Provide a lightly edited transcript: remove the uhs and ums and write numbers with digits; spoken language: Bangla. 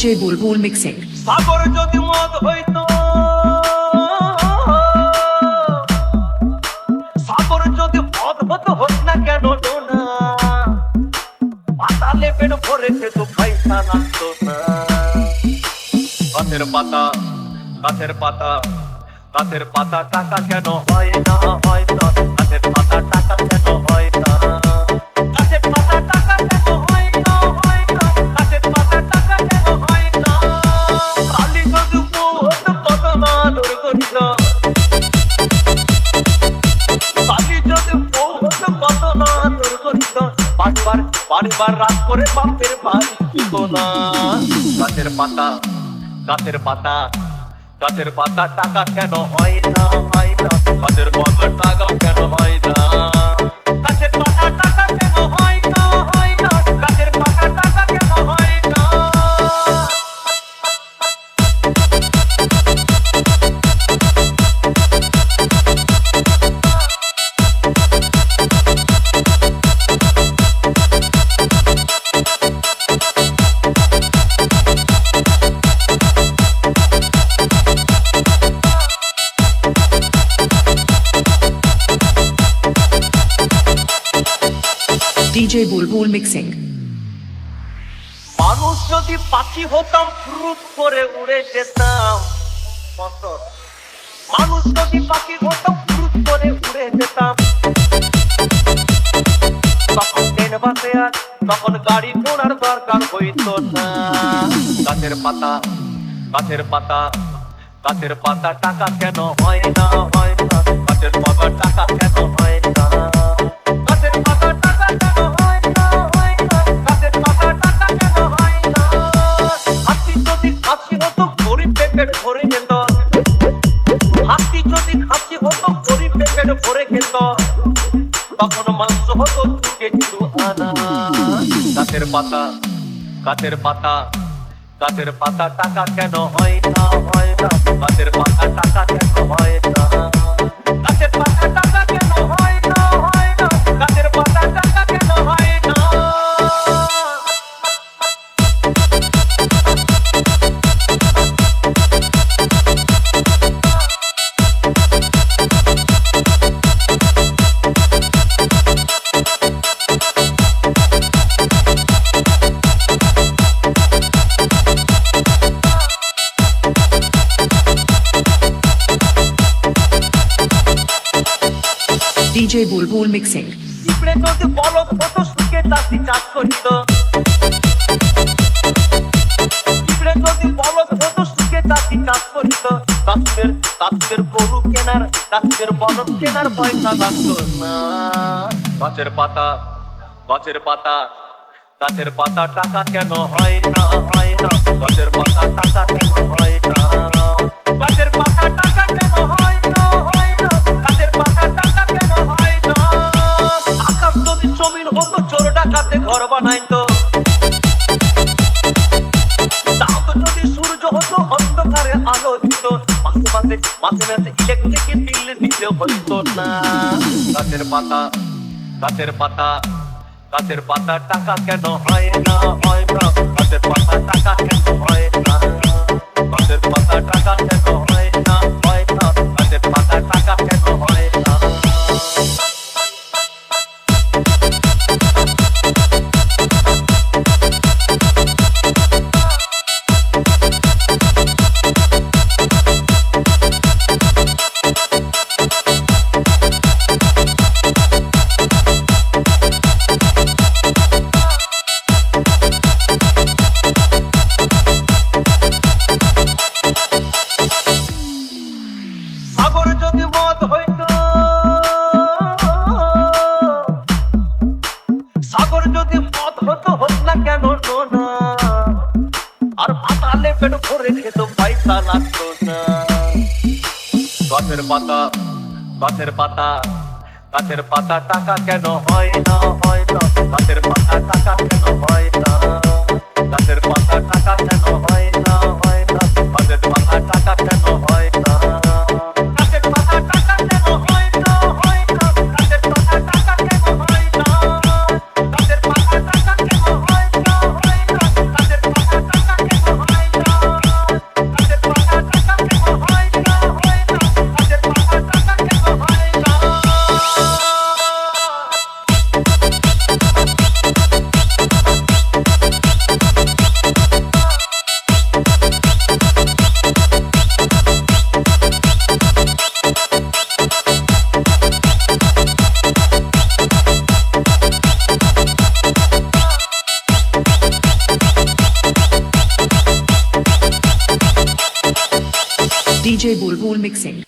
DJ Bulbul Mixing. সাগর যদি মদ হইতো, সাগর যদি মদ হতো, হোক না কেন না, পাতালে পেট ভরে খেত, পয়সা লাগতো না। গাছের পাতা, গাছের পাতা, গাছের পাতা, টাকা কেন হয় না, হয় না, গাছের পাতা, টাকা কেন হয় না, গাছের পাতা, টাকা কেন হয় না, হয় না, গাছের পাতা, টাকা কেন হয় না। কালি যদি বহুত কত না দুর্গন্ধ, কালি যদি বহুত কত না দুর্গন্ধ, বারবার বারবার রাত করে বাপের বাড়ি দিত না। গাছের পাতা, গাছের পাতা, গাছের পাতা, টাকা কেন হয় না, হয় না, গাছের পাতা, টাকা কেন হয় না, গাছের পাতা, টাকা কেন হয় না, হয় না, গাছের পাতা, টাকা কেন হয় না। DJ Bulbul Mixing. মানুষ যদি পাখি হতাম, ফ্রুট করে উড়ে যেতাম। মানুষ যদি পাখি হতাম, ফ্রুট করে উড়ে যেতাম। তখন ট্রেন বাসে আর তখন গাড়ি ঘোড়ার দরকার হইতো না। গাছের পাতা, গাছের পাতা, গাছের পাতা, টাকা কেন হয় না, হয় না, গাছের পাতা, টাকা কেন হয় না, গাছের পাতা, টাকা কেন হয় না, হয় না, গাছের পাতা, টাকা কেন হয় না। হাতি যদি খাসি হতো, গরিব পেটের ভরে যেত। হাতি যদি খাসি হতো, গরিব পেটের ভরে খেত। তখন মাংস হতো 2 কেজি 2 আনা। গাছের পাতা, গাছের পাতা, গাছের পাতা, টাকা কেন হয় না, হয় না, গাছের পাতা, টাকা কেন হয় না, গাছের পাতা, টাকা কেন হয় না, হয় না, গাছের পাতা, টাকা কেন হয় না। DJ Bulbul Mixing. পিঁপড়ে যদি বলদ হতো, সুখে চাষি চাষ করিত। পিঁপড়ে যদি বলদ হতো, সুখে চাষি চাষ করিত। চাষিদের গরু কেনার, চাষিদের বলদ কেনার পয়সা লাগতো না। গাছের পাতা, গাছের পাতা, গাছের পাতা, টাকা কেন হয় না, হয় না, গাছের পাতা, টাকা কেন হয় না, গাছের পাতা, টাকা কেন হয় না, হয় না, গাছের পাতা, টাকা কেন হয় না। আকাশ যদি জমিন হতো, চোর ডাকাতে ঘর বানাইতো। চাঁদ যদি সূর্য হতো, অন্ধকারে আলো দিত। মাঝে মাঝে মাঝে মাঝে ইলেকট্রিকের বিল দিতে হইতো না। গাছের পাতা, গাছের পাতা, গাছের পাতা, টাকা কেন হয় না, হয় না, গাছের পাতা, টাকা কেন হয় না, গাছের পাতা, টাকা কেন হয় না, হয় না, গাছের পাতা, টাকা কেন হয় না। সাগর যদি মদ হইতো, সাগর যদি মদ হতো, হোক না কেন না, আর পাতালে পেট ভরে খেত, পয়সা লাগতো না। গাছের পাতা, গাছের পাতা, গাছের পাতা, টাকা কেন হয় না, হয় না, গাছের পাতা, টাকা কেন হয় না, গাছের পাতা, টাকা কেন হয় না, হয় না, গাছের পাতা, টাকা কেন হয় না, গাছের পাতা, টাকা কেন হয় না, হয় না, গাছের পাতা, টাকা কেন হয় না, গাছের পাতা, টাকা কেন হয় না, হয় না, গাছের পাতা, টাকা কেন হয় না। DJ Bulbul Mixing.